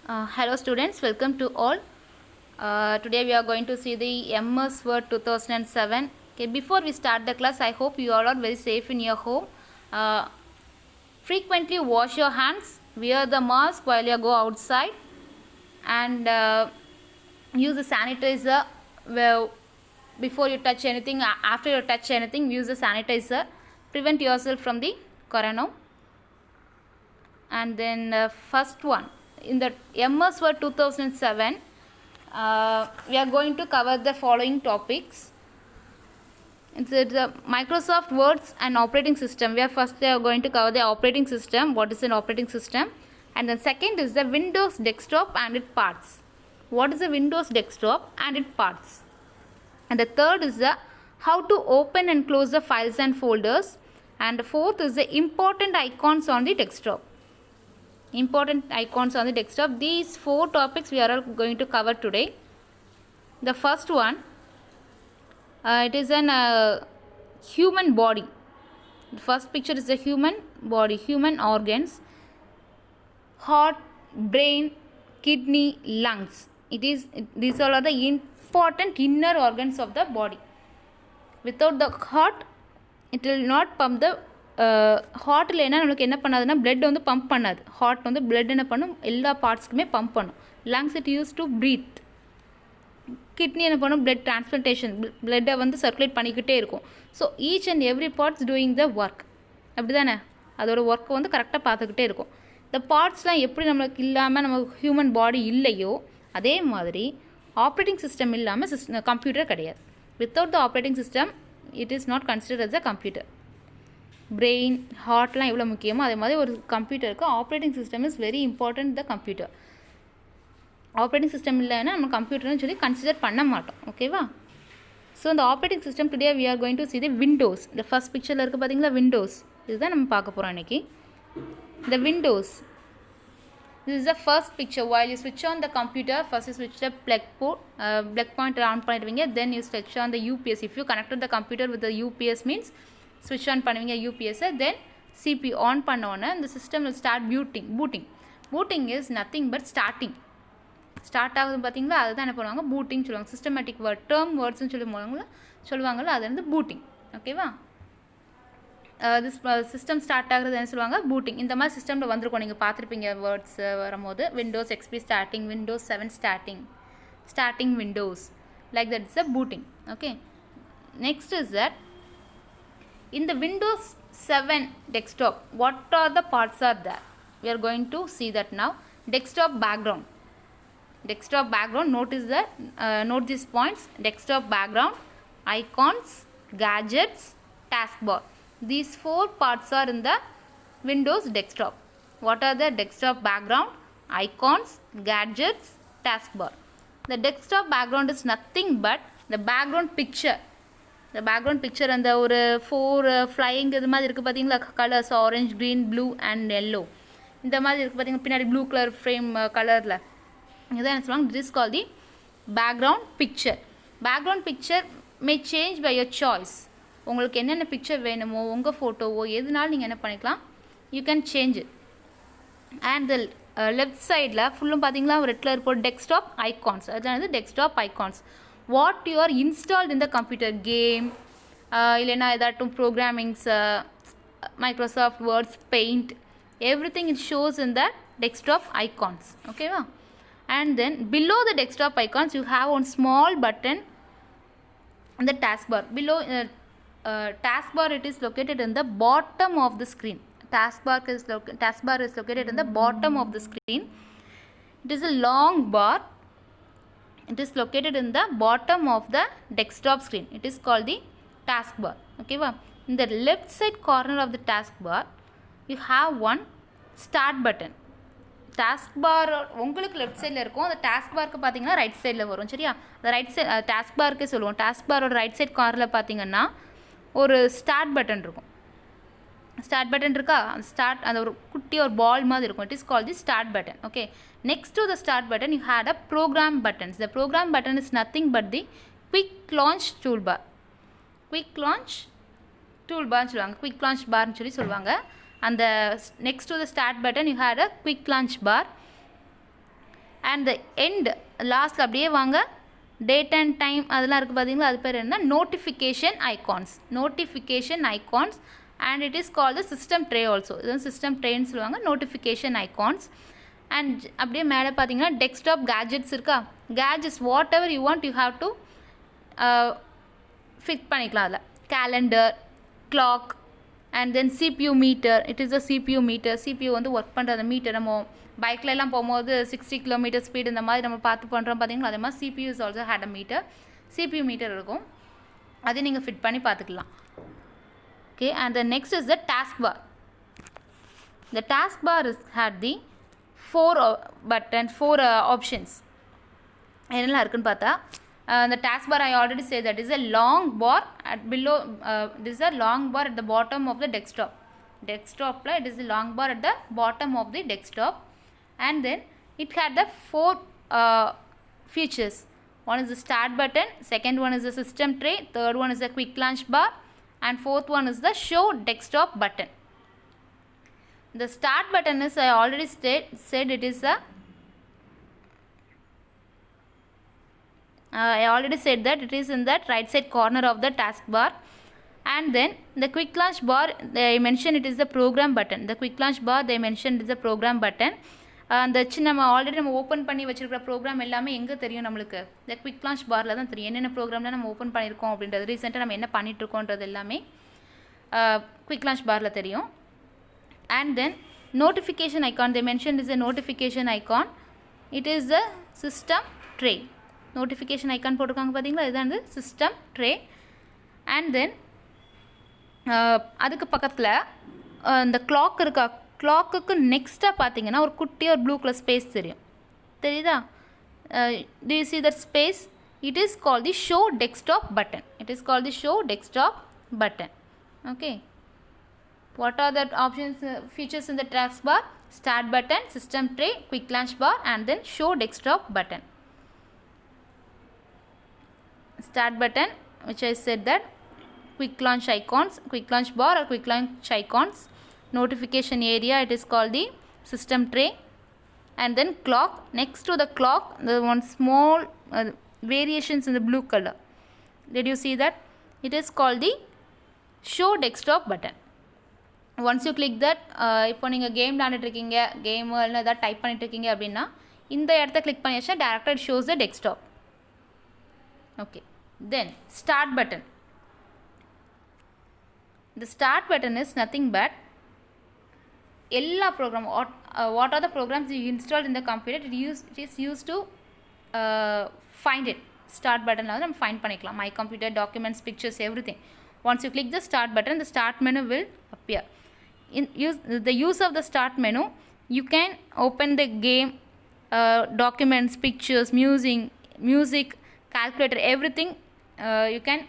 Hello students, welcome to all. Today we are going to see the MS Word 2007. Okay, before we start the class, I hope you all are very safe in your home. Uh, Frequently wash your hands, wear the mask while you go outside, and use the sanitizer before you touch anything. After you touch anything, use the sanitizer. Prevent yourself from the corona. And then first one in the MS Word 2007, we are going to cover the following topics. It's the Microsoft Words and operating system. We are going to cover the operating system. What is an operating system? And then second is the Windows desktop and its parts. What is the Windows desktop and its parts? And the third is the how to open and close the files and folders. And the fourth is the important icons on the desktop. Important icons on the desktop. These four topics we are all going to cover today. The first one, it is an human body. The first picture is the human body, human organs, heart, brain, kidney, lungs. These all are the important inner organs of the body. Without the heart, it will not pump the ஹார்ட்டில் என்ன நம்மளுக்கு என்ன பண்ணாதுன்னா blood வந்து pump பண்ணாது. Heart வந்து blood என்ன பண்ணும், எல்லா பார்ட்ஸ்க்குமே பம்ப் பண்ணும். Lungs it use to breath. Kidney என்ன பண்ணும், பிளட் டிரான்ஸ்பிளண்டேஷன், பிளட்டை வந்து சர்க்குலேட் பண்ணிக்கிட்டே இருக்கும். So each and every parts doing the work. அப்படி தானே, அதோட ஒர்க்கை வந்து கரெக்டாக பார்த்துக்கிட்டே இருக்கும். இந்த பார்ட்ஸ்லாம் எப்படி நம்மளுக்கு இல்லாமல் நம்ம ஹியூமன் பாடி இல்லையோ அதே மாதிரி ஆப்ரேட்டிங் சிஸ்டம் இல்லாமல் கம்ப்யூட்டர் கிடையாது. Without the operating system it is not considered as a computer. Brain, ஹார்ட்லாம் எவ்வளோ முக்கியமோ அதே மாதிரி ஒரு கம்ப்யூட்டருக்கு operating system is very important the computer. Operating system இல்லைன்னா நம்ம கம்ப்யூட்டர்னு சொல்லி கன்சிடர் பண்ண மாட்டோம். ஓகேவா? ஸோ இந்த operating system today we are going to see the Windows. இந்த ஃபர்ஸ்ட் பிக்சரில் இருக்குது பார்த்தீங்களா, விண்டோஸ். இதுதான் நம்ம பார்க்க போகிறோம் இன்றைக்கி. இந்த Windows, this is the first picture. While you switch on the computer, first you switch the plug point on பண்ணிடுவீங்க. Then you switch on the UPS. If you connected the computer with the UPS means switch on பண்ணுவீங்க UPS. Then CPU on பண்ணோன்னே the system will start booting is nothing but start ஆகுது பார்த்தீங்களா, அதுதான் என்ன பண்ணுவாங்க, booting சொல்லுவாங்க. Systematic word, term வேர்ட்ஸ்னு சொல்லுவாங்கள்ல, அது வந்து பூட்டிங். ஓகேவா? சிஸ்டம் ஸ்டார்ட் ஆகுறது என்ன சொல்லுவாங்க, பூட்டிங். இந்த மாதிரி சிஸ்டமில் வந்திருக்கும், நீங்கள் பார்த்துருப்பீங்க வேர்ட்ஸ் வரும்போது. Windows XP starting, Windows 7 starting Windows, like that is a booting. Okay, next is that in the Windows 7 desktop, what are the parts are there? We are going to see that now. Desktop background, note these points. Desktop background, icons, gadgets, taskbar. These four parts are in the Windows desktop. What are the desktop background, icons, gadgets, taskbar? The desktop background is nothing but the background picture. இந்த background picture அந்த ஒரு 4 flying இது மாதிரி இருக்குது பார்த்தீங்களா, colours orange, green, blue and yellow. இந்த மாதிரி இருக்குது பார்த்தீங்கன்னா, பின்னாடி ப்ளூ கலர் ஃப்ரேம் கலரில். இதுதான் என்ன சொல்லுவாங்க, this call the background picture. Background picture may change by your choice. உங்களுக்கு என்னென்ன பிக்சர் வேணுமோ, உங்கள் ஃபோட்டோவோ எதுனாலும் நீங்கள் என்ன பண்ணிக்கலாம், you can change it. And the left சைடில் ஃபுல்லும் பார்த்தீங்களா ஒரு ரெட் கலர் போட்டு டெஸ்க்டாப் ஐகான்ஸ். அதுதான் வந்து desktop icons. What you are installed in the computer, game இல்லைனா ஏதாட்டும் ப்ரோக்ராமிங்ஸ், Microsoft words, paint, everything it shows in the desktop icons. ஓகேவா? and then below the desktop icons you have one small button in the taskbar. Below taskbar, it is located in the bottom of the screen. Taskbar is located in the bottom of the screen. It is a long bar. It is located in the bottom of the desktop screen. It is called the taskbar. Okay va? In the left side corner of the taskbar you have one start button. taskbar உங்களுக்கு left சைடில் இருக்கும், அந்த taskbarக்கு பார்த்தீங்கன்னா right சைடில் வரும். சரியா? அந்த right side taskbarக்கு சொல்லுவோம். taskbaரோட ரைட் சைட் கார்னரில் பார்த்தீங்கன்னா ஒரு ஸ்டார்ட் பட்டன் இருக்கும். ஸ்டார்ட் பட்டன் இருக்கா, அந்த ஒரு குட்டி ஒரு பால் மாதிரி இருக்கும். It is call the start button. Okay, next to the start button you had a program buttons. The program button is nothing but the quick launch tool bar. Quick launch tool பார்னு சொல்லுவாங்க, quick launch பார்னு சொல்லுவாங்க. அந்த next to the start button you had a quick launch bar. And the end லாஸ்ட்டில் அப்படியே வாங்க date and time அதெல்லாம் இருக்குது பார்த்தீங்களா, அது பேர் என்ன, notification icons and it is call the system tray also. இது வந்து சிஸ்டம் ட்ரேன்னு சொல்லுவாங்க, நோட்டிஃபிகேஷன் ஐகான்ஸ். அண்ட் அப்படியே மேலே பார்த்தீங்கன்னா டெஸ்க்டாப் கேஜெட்ஸ் இருக்கா, gadgets whatever you want you have to fit பண்ணிக்கலாம். அதில் calendar, clock and then CPU meter. It is a CPU meter. CPU வந்து ஒர்க் பண்ணுற அந்த மீட்டர். நம்ம பைக்லலாம் போகும்போது 60 km ஸ்பீடு இந்த மாதிரி நம்ம பார்த்து பண்ணுறோம் பார்த்தீங்களா, அதே மாதிரி CPU is also had a meter. CPU meter இருக்கும், அதை நீங்கள் ஃபிட் பண்ணி பார்த்துக்கலாம். Okay, and the next is the taskbar. The taskbar is had the four options. என்னெல்லாம் இருக்குன்னு பார்த்தா, the taskbar I already said that is a long bar at below. This is a long bar at the bottom of the desktop. It is a long bar at the bottom of the desktop, and then it had the four features. One is the start button, second one is the system tray, third one is the quick launch bar, and fourth one is the show desktop button. The start button is, I already said it is a I already said that it is in that right side corner of the taskbar. And then the quick launch bar, they mentioned it is the program button. The quick launch bar they mentioned is the program button. அந்த நம்ம already நம்ம open பண்ணி வச்சுருக்கிற program எல்லாமே எங்கே தெரியும் நம்மளுக்கு, இந்த குவிக் லான்ச் பாரில் தான் தெரியும். என்னென்ன ப்ரோக்ராம்லாம் நம்ம ஓப்பன் பண்ணியிருக்கோம் அப்படின்றது, ரீசெண்டாக நம்ம என்ன பண்ணிகிட்ருக்கோன்றது எல்லாமே குவிக் லான்ச் பாரில் தெரியும். And then notification icon, they mentioned is a notification icon. It is the system tray. Notification icon போட்டிருக்காங்க பார்த்தீங்களா, இதுதான் வந்து சிஸ்டம் ட்ரே. அண்ட் தென் அதுக்கு பக்கத்தில் இந்த கிளாக் இருக்கா, கிளாக்குக்கு நெக்ஸ்ட்டாக பார்த்தீங்கன்னா ஒரு குட்டியாக ஒரு ப்ளூ கலர் ஸ்பேஸ் தெரியுதா? Do you see that space? It is called the show desktop button. Okay. What are the options, features in the taskbar? Start button, system tray, quick launch bar, and then show desktop button. Start button, which I said that, quick launch icons, quick launch bar or quick launch icons. Notification area, it is called the system tray. And then clock, next to the clock, the one small variations in the blue color. Did you see that? It is called the show desktop button. Once you click that, இப்போ நீங்கள் game விளாண்டுட்ருக்கீங்க, game இல்லை ஏதாவது type பண்ணிட்டுருக்கீங்க அப்படின்னா இந்த இடத்த click பண்ணியாச்சுன்னா டேரக்டாக it shows the desktop. Okay, then start button. The start button is nothing but எல்லா program, what are the programs you installed in the computer, it is used to find it. Start button வந்து நம்ம find பண்ணிக்கலாம். My computer, documents, pictures, everything. Once you click the start button, the start menu will appear. The use of the start menu, you can open the game, documents, pictures, music, calculator, everything you can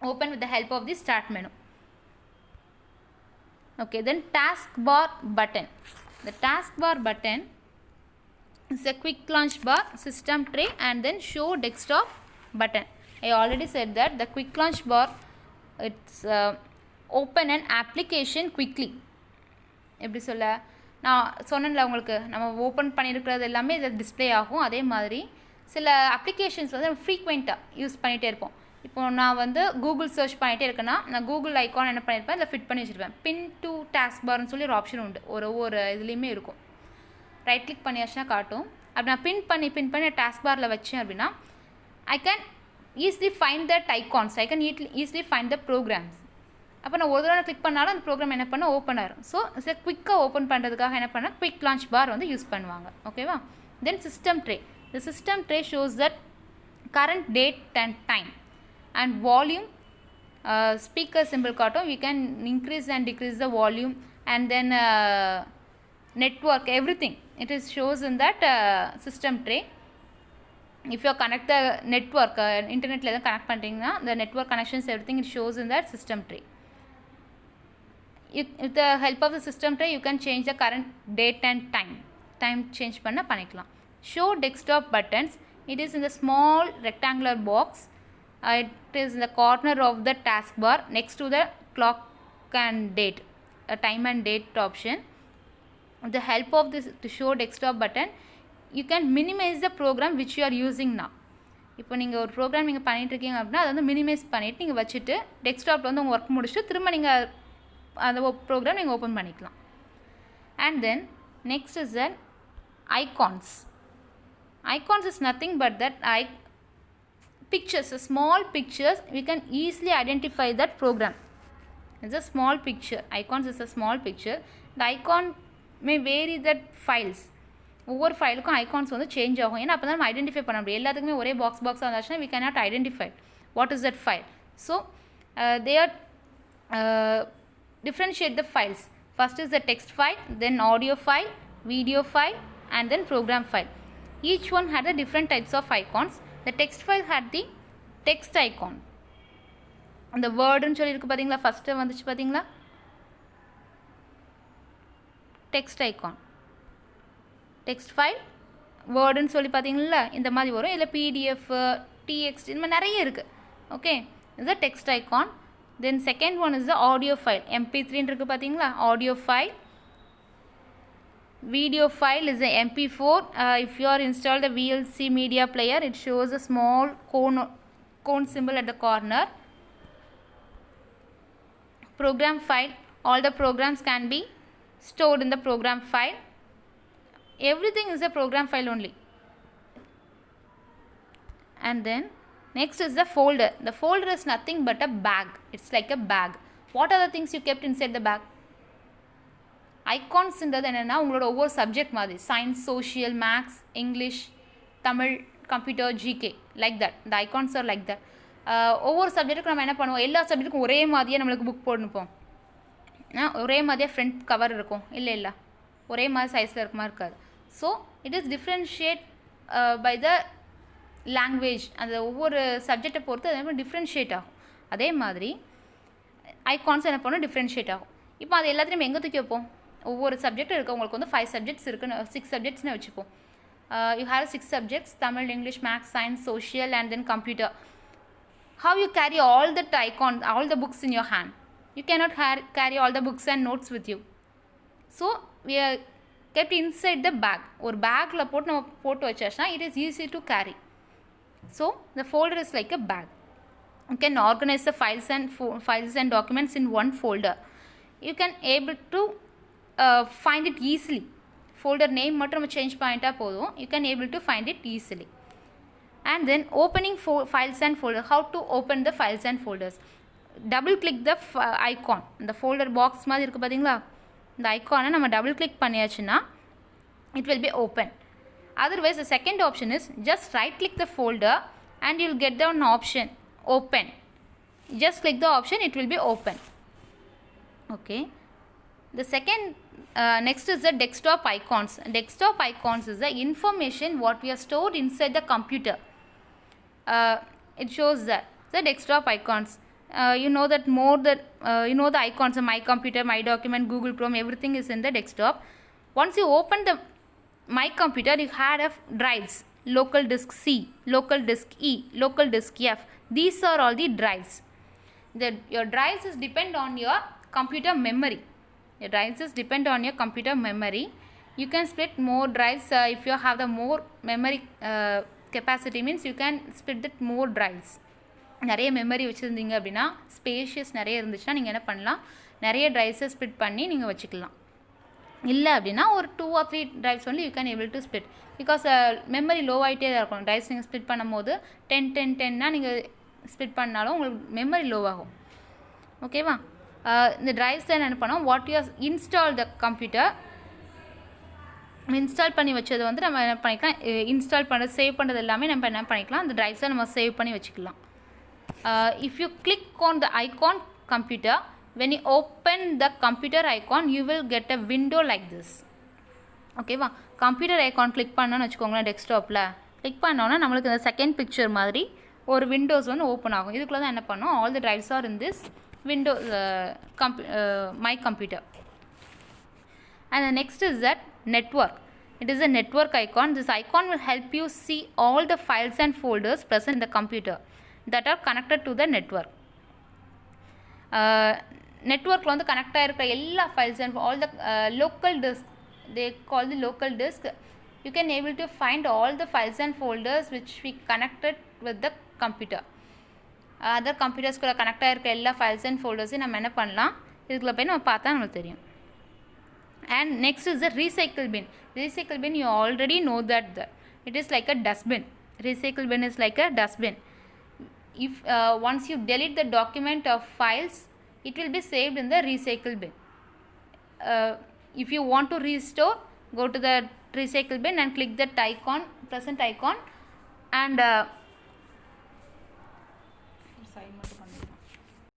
open with the help of the start menu. Okay, then taskbar button. The taskbar button is a quick launch bar, system tray, and then show desktop button. I already said that the quick launch bar, it's open an application quickly. எப்படி சொல்ல, நான் சொன்னேன்ல உங்களுக்கு, நம்ம open பண்ணியிருக்கிறது எல்லாமே இதில் display ஆகும். அதே மாதிரி சில அப்ளிகேஷன்ஸ் வந்து நம்ம ஃப்ரீக்வெண்ட்டாக யூஸ் பண்ணிகிட்டே இருப்போம். இப்போது நான் வந்து கூகுள் சர்ச் பண்ணிகிட்டே இருக்கேன்னா நான் கூகுள் ஐக்கான் என்ன பண்ணியிருப்பேன், இதில் ஃபிட் பண்ணி வச்சுருப்பேன். பின் டு டாஸ்க் பார்னு சொல்லி ஒரு ஆப்ஷன் உண்டு, ஒவ்வொரு இதுலேயுமே இருக்கும். ரைட் கிளிக் பண்ணியாச்சுன்னா காட்டும். அப்படி நான் பின் பண்ணி டாஸ்க் பாரில் வச்சேன் அப்படின்னா I can easily find that icons, I can easily find the programs. அப்போ நான் ஒரு தடவை கிளிக் பண்ணாலும் அந்த ப்ரோக்ராம் என்ன பண்ண ஓப்பன் ஆயிரும். ஸோ குயிக்காக ஓப்பன் பண்ணுறதுக்காக என்ன பண்ணால் குவிக் லான்ச் பார் வந்து யூஸ் பண்ணுவாங்க. ஓகேவா? Then system tray. The system tray shows that current date and time and volume. Speaker simple காட்டும். You can increase and decrease the volume and then network, everything it is shows in that system tray. If you connect the network, internet la connect பண்றீங்கன்னா the network connections, everything it shows in that system tray. With the help of the system tray you can change the current date and time change பண்ணிக்கலாம். Show desktop buttons, it is in the small rectangular box. It is in the corner of the taskbar next to the clock and date, time and date option. With the help of this to show desktop button, you can minimize the program which you are using now. இப்போ நீங்கள் ஒரு program நீங்கள் பண்ணிகிட்ருக்கீங்க அப்படின்னா அதை வந்து minimise பண்ணிவிட்டு நீங்கள் வச்சுட்டு டெஸ்க்டாப்பில் வந்து உங்கள் ஒர்க் முடிச்சுட்டு திரும்ப நீங்கள் அந்த ப்ரோக்ராம் நீங்கள் ஓப்பன் பண்ணிக்கலாம். And then next is that icons. Icons is nothing but that pictures, small pictures, we can easily identify that program. It's a small picture. Icons is a small picture. The icon may vary that files. ஒவ்வொரு ஃபைலுக்கும் icons வந்து change ஆகும். ஏன்னா அப்போ தான் நம்ம identify பண்ண முடியும். எல்லாத்துக்குமே ஒரே பாக்ஸாக இருந்துச்சுன்னா we cannot identify what is that file. So they are differentiate the files. First is the text file, then audio file, video file, and then program file. Each one had a different types of icons. The text file had the text icon. அந்த வேர்டுன்னு சொல்லியிருக்கு பார்த்தீங்களா, first வந்துச்சு பார்த்தீங்களா, text icon. Text file வேர்டுன்னு சொல்லி பார்த்தீங்களா இந்த மாதிரி வரும். இதில் பிடிஎஃப், டிஎக்ஸ்ட் இந்த மாதிரி நிறைய இருக்குது. ஓகே, இது text icon. Then second one is the audio file. MP3 இருக்குது பார்த்தீங்களா, audio file. Video file is a MP4. If you are installed the VLC media player, it shows a small cone symbol at the corner. Program file, all the programs can be stored in the program file. Everything is a program file only. And then next is the folder. The folder is nothing but a bag. It's like a bag. What are the things you kept inside the bag? ஐகான்ஸ்ன்றது என்னென்னா உங்களோட ஒவ்வொரு subject மாதிரி, science, social, maths, English, Tamil, computer, GK, like that. இந்த icons are like that. ஒவ்வொரு சப்ஜெக்ட்டுக்கும் நம்ம என்ன பண்ணுவோம், எல்லா சப்ஜெக்ட்டுக்கும் ஒரே மாதிரியே நம்மளுக்கு புக் போட்டுப்போம். ஒரே மாதிரியே ஃப்ரண்ட் கவர் இருக்கும், இல்லை ஒரே மாதிரி சைஸில் இருக்க மாதிரி இருக்காது. So it is differentiate by the language. அந்த ஒவ்வொரு சப்ஜெக்டை பொறுத்து அதே மாதிரி டிஃப்ரென்ஷியேட் ஆகும். அதே மாதிரி ஐகான்ஸ் என்ன பண்ணணும், டிஃப்ரென்ஷியேட் ஆகும். இப்போ அது எல்லாத்தையும் எங்கே தூக்கி வைப்போம், ஒவ்வொரு சப்ஜெக்ட் இருக்குது. உங்களுக்கு வந்து 5 சப்ஜெக்ட்ஸ் இருக்குன்னு, 6 சப்ஜெக்ட்ஸ்னு வச்சுப்போம். You have 6 subjects, Tamil, English, maths, science, social, and then computer. How you carry all the icons, all the books in your hand? You cannot carry all the books and notes with you. So we are kept inside the bag. ஒரு பேக்கில் போட்டு நம்ம போட்டு வச்சாச்சுன்னா it is easy to carry. So the folder is like a bag. You can organize the files and documents in one folder. You can able to find it easily. Folder name மட்டும் நம்ம change பண்ணிட்டா போதும். You can able to find it easily. And then opening files and folders. How to open the files and folders? Double click the icon. இந்த folder box மாதிரி இருக்குது பார்த்தீங்களா, இந்த ஐக்கானை நம்ம டபுள் கிளிக் பண்ணியாச்சுன்னா it will be open. Otherwise the second option is just right click the folder and you will get down option open. Just click the option, it will be open. Okay. The second next is the desktop icons. Desktop icons is the information what we are stored inside the computer. It shows that the desktop icons. You know that you know the icons of my computer, my document, Google Chrome, everything is in the desktop. Once you open the my computer, you had a drives, local disk C, local disk E, local disk F. These are all the drives. Your drives is depend on your computer memory. Your drives is depend on your computer memory. You can split more drives if you have the more memory capacity, means you can split that more drives. நிறைய memory வச்சுருந்தீங்க அப்படின்னா, spacious நிறைய இருந்துச்சுன்னா நீங்கள் என்ன பண்ணலாம், நிறைய ட்ரைவ்ஸை split பண்ணி நீங்கள் வச்சுக்கலாம். இல்லை அப்படின்னா ஒரு 2 or 3 drives only you can able to split, because memory low ஆகிட்டே தான் இருக்கும். ட்ரைவ்ஸ் நீங்கள் ஸ்ப்ளிட் பண்ணும் போது 10 நீங்கள் ஸ்ப்ளிட் பண்ணாலும் உங்களுக்கு மெமரி லோ ஆகும். ஓகேவா? இந்த ட்ரைவ்ஸில் என்ன பண்ணோம், what you install the computer, install பண்ணி வச்சது வந்து நம்ம என்ன பண்ணிக்கலாம், இன்ஸ்டால் பண்ணுறது, சேவ் பண்ணுறது எல்லாமே நம்ம என்ன பண்ணிக்கலாம், அந்த ட்ரைவ்ஸை நம்ம சேவ் பண்ணி வச்சுக்கலாம். If you click on the icon computer, when you open the computer icon, you will get a window like this. ஓகேவா? கம்ப்யூட்டர் ஐக்கான் கிளிக் பண்ணோன்னு வச்சுக்கோங்களேன், டெஸ்க்டாப்பில் கிளிக் பண்ணோன்னா நம்மளுக்கு இந்த செகண்ட் பிக்சர் மாதிரி ஒரு விண்டோஸ் வந்து ஓப்பன் ஆகும். இதுக்குள்ளே தான் என்ன பண்ணோம், all the drives are in this window my computer. And the next is that network. It is a network icon. This icon will help you see all the files and folders present in the computer that are connected to the network. நெட்வொர்க்கில் வந்து connect ஆகிருக்கிற எல்லா files and all the local disk, they call the local disk. you can able to find all the files and folders which we connected with the computer. Other computers கூட connect ஆகிருக்க எல்லா files and ஃபோல்டர்ஸையும் நம்ம என்ன பண்ணலாம், இதுக்குள்ளே போய் நம்ம பார்த்தா நம்மளுக்கு தெரியும். And next is the recycle bin. Recycle bin, you already know that it is like a dustbin. Recycle bin is like a dustbin. If once you delete the document of files, it will be saved in the recycle bin. If you want to restore, go to the recycle bin and click that icon, present icon, and